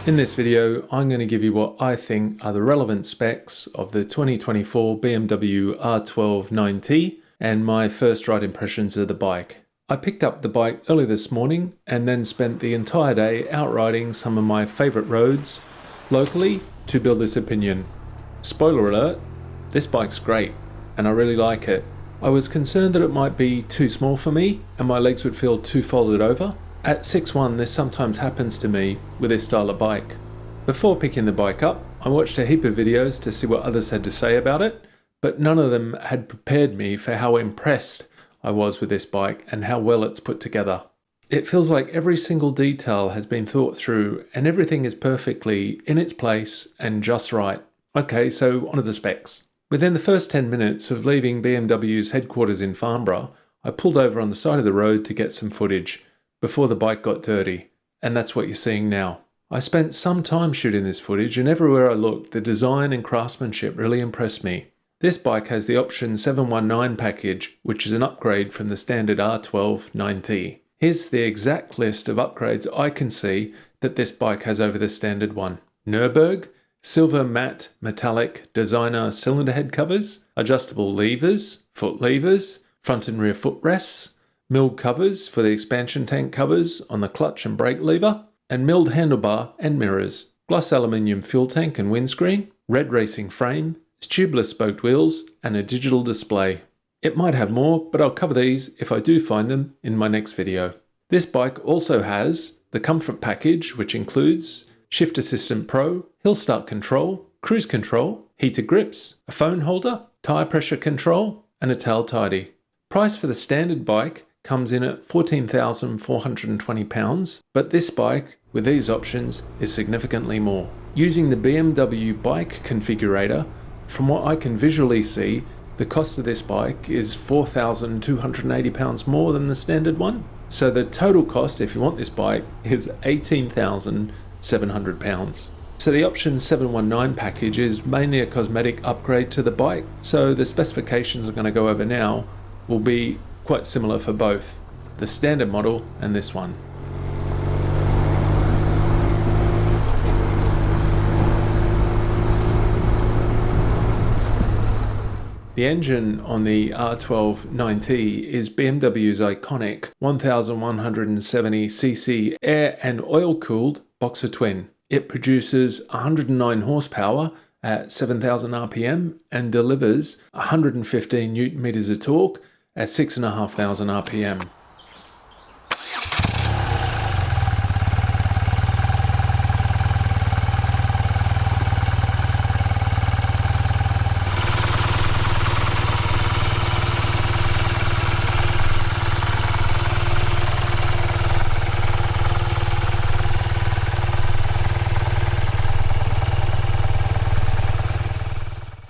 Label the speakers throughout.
Speaker 1: In this video, I'm going to give you what I think are the relevant specs of the 2024 BMW R12 NineT and my first ride impressions of the bike. I picked up the bike early this morning and then spent the entire day out riding some of my favourite roads locally to build this opinion. Spoiler alert, this bike's great and I really like it. I was concerned that it might be too small for me and my legs would feel too folded over. At 6'1", this sometimes happens to me with this style of bike. Before picking the bike up, I watched a heap of videos to see what others had to say about it, but none of them had prepared me for how impressed I was with this bike and how well it's put together. It feels like every single detail has been thought through and everything is perfectly in its place and just right. Okay, so on to the specs. Within the first 10 minutes of leaving BMW's headquarters in Farnborough, I pulled over on the side of the road to get some footage before the bike got dirty, and that's what you're seeing now. I spent some time shooting this footage and everywhere I looked, the design and craftsmanship really impressed me. This bike has the option 719 package, which is an upgrade from the standard R12 NineT. Here's the exact list of upgrades I can see that this bike has over the standard one. Nürburg, silver matte metallic designer cylinder head covers, adjustable levers, foot levers, front and rear footrests, milled covers for the expansion tank covers on the clutch and brake lever, and milled handlebar and mirrors, gloss aluminium fuel tank and windscreen, red racing frame, tubeless spoked wheels, and a digital display. It might have more, but I'll cover these if I do find them in my next video. This bike also has the comfort package, which includes Shift Assistant Pro, hill start control, cruise control, heated grips, a phone holder, tyre pressure control, and a tail tidy. Price for the standard bike comes in at £14,420, but this bike with these options is significantly more. Using the BMW bike configurator, from what I can visually see, the cost of this bike is £4,280 more than the standard one. So the total cost, if you want this bike, is £18,700. So the option 719 package is mainly a cosmetic upgrade to the bike, so the specifications I'm going to go over now will be quite similar for both the standard model and this one. The engine on the R12 NineT is BMW's iconic 1170cc air and oil-cooled boxer twin. It produces 109 horsepower at 7,000 RPM and delivers 115 Newton meters of torque at 6,500 RPM.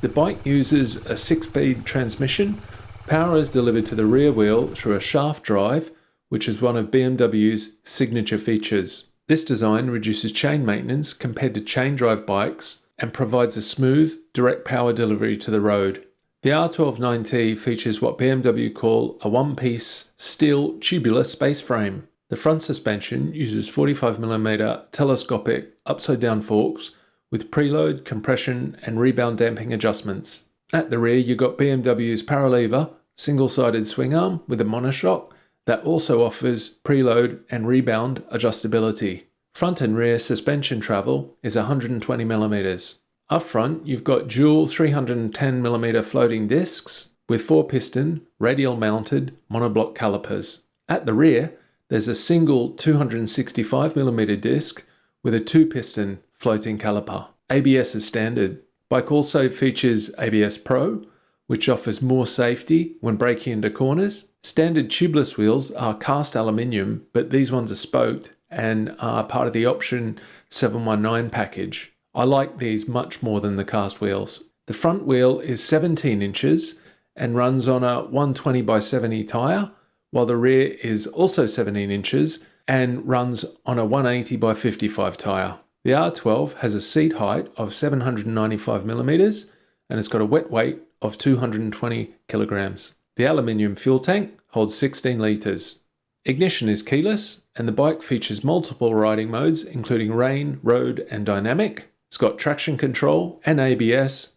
Speaker 1: The bike uses a 6-speed transmission. Power is delivered to the rear wheel through a shaft drive, which is one of BMW's signature features. This design reduces chain maintenance compared to chain drive bikes and provides a smooth, direct power delivery to the road. The R12 NineT features what BMW call a one-piece steel tubular space frame. The front suspension uses 45mm telescopic upside-down forks with preload, compression and rebound damping adjustments. At the rear, you've got BMW's Paralever single-sided swing arm with a monoshock that also offers preload and rebound adjustability. Front and rear suspension travel is 120mm. Up front, you've got dual 310mm floating discs with 4-piston radial-mounted monoblock calipers. At the rear, there's a single 265mm disc with a 2-piston floating caliper. ABS is standard. Bike also features ABS Pro, which offers more safety when braking into corners. Standard tubeless wheels are cast aluminium, but these ones are spoked and are part of the option 719 package. I like these much more than the cast wheels. The front wheel is 17 inches and runs on a 120/70 tyre, while the rear is also 17 inches and runs on a 180/55 tyre. The R12 has a seat height of 795mm and it's got a wet weight of 220 kilograms. The aluminium fuel tank holds 16 litres. Ignition is keyless and the bike features multiple riding modes, including rain, road, and dynamic. It's got traction control and ABS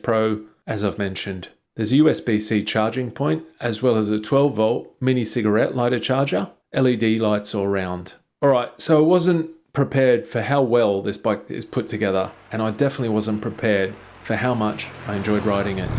Speaker 1: Pro, as I've mentioned. There's a USB-C charging point, as well as a 12-volt mini cigarette lighter charger, LED lights all round. Alright, so I wasn't prepared for how well this bike is put together, and I definitely wasn't prepared for how much I enjoyed riding it.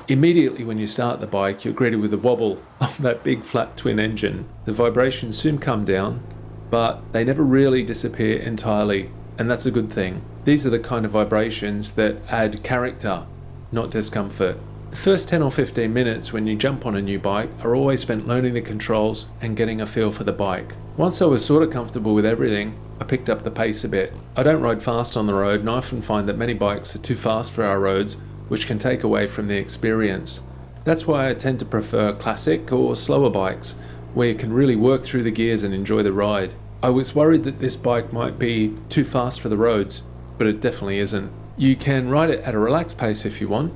Speaker 1: Immediately when you start the bike, you're greeted with the wobble of that big flat twin engine. The vibrations soon come down, but they never really disappear entirely, and that's a good thing. These are the kind of vibrations that add character, not discomfort. The first 10 or 15 minutes when you jump on a new bike are always spent learning the controls and getting a feel for the bike. Once I was sort of comfortable with everything, I picked up the pace a bit. I don't ride fast on the road, and I often find that many bikes are too fast for our roads, which can take away from the experience. That's why I tend to prefer classic or slower bikes, where you can really work through the gears and enjoy the ride. I was worried that this bike might be too fast for the roads, but it definitely isn't. You can ride it at a relaxed pace if you want.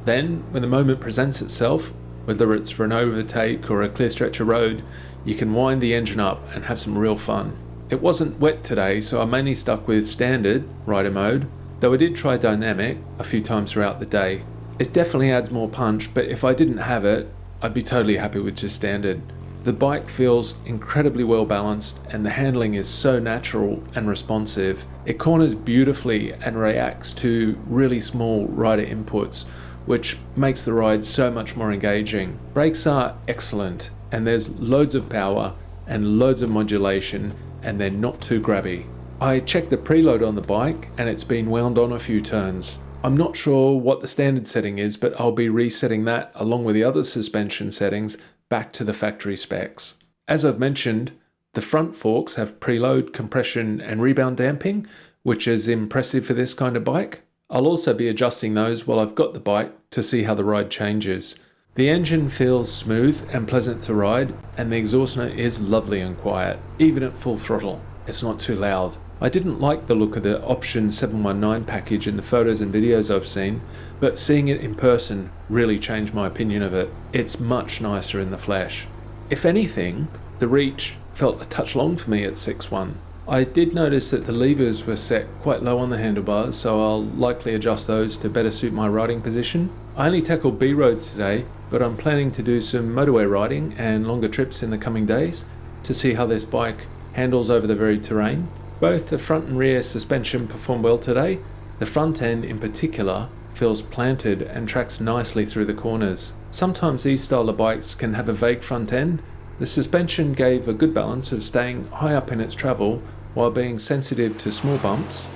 Speaker 1: Then, when the moment presents itself, whether it's for an overtake or a clear stretch of road, you can wind the engine up and have some real fun. It wasn't wet today, so I mainly stuck with standard rider mode, though I did try dynamic a few times throughout the day. It definitely adds more punch, but if I didn't have it, I'd be totally happy with just standard. The bike feels incredibly well balanced, and the handling is so natural and responsive. It corners beautifully and reacts to really small rider inputs, which makes the ride so much more engaging. Brakes are excellent, and there's loads of power and loads of modulation, and they're not too grabby. I checked the preload on the bike and it's been wound on a few turns. I'm not sure what the standard setting is, but I'll be resetting that along with the other suspension settings back to the factory specs. As I've mentioned, the front forks have preload, compression and rebound damping, which is impressive for this kind of bike. I'll also be adjusting those while I've got the bike to see how the ride changes. The engine feels smooth and pleasant to ride, and the exhaust note is lovely and quiet, even at full throttle. It's not too loud. I didn't like the look of the Option 719 package in the photos and videos I've seen, but seeing it in person really changed my opinion of it. It's much nicer in the flesh. If anything, the reach felt a touch long for me at 6.1. I did notice that the levers were set quite low on the handlebars, so I'll likely adjust those to better suit my riding position. I only tackled B roads today, but I'm planning to do some motorway riding and longer trips in the coming days to see how this bike handles over the varied terrain. Both the front and rear suspension perform well today. The front end in particular feels planted and tracks nicely through the corners. Sometimes these style of bikes can have a vague front end. The suspension gave a good balance of staying high up in its travel while being sensitive to small bumps.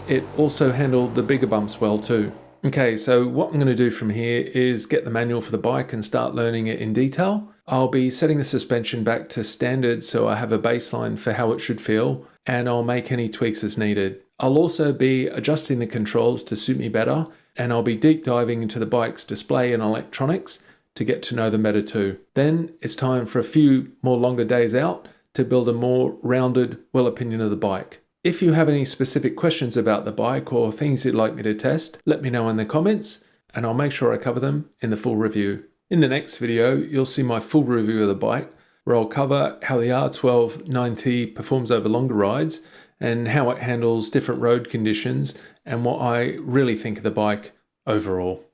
Speaker 1: It also handled the bigger bumps well too. Okay, so what I'm going to do from here is get the manual for the bike and start learning it in detail. I'll be setting the suspension back to standard so I have a baseline for how it should feel, and I'll make any tweaks as needed. I'll also be adjusting the controls to suit me better, and I'll be deep diving into the bike's display and electronics to get to know them better too. Then it's time for a few more longer days out to build a more rounded, well opinion of the bike. If you have any specific questions about the bike or things you'd like me to test, let me know in the comments, and I'll make sure I cover them in the full review. In the next video, you'll see my full review of the bike, where I'll cover how the R12 NineT performs over longer rides and how it handles different road conditions and what I really think of the bike overall.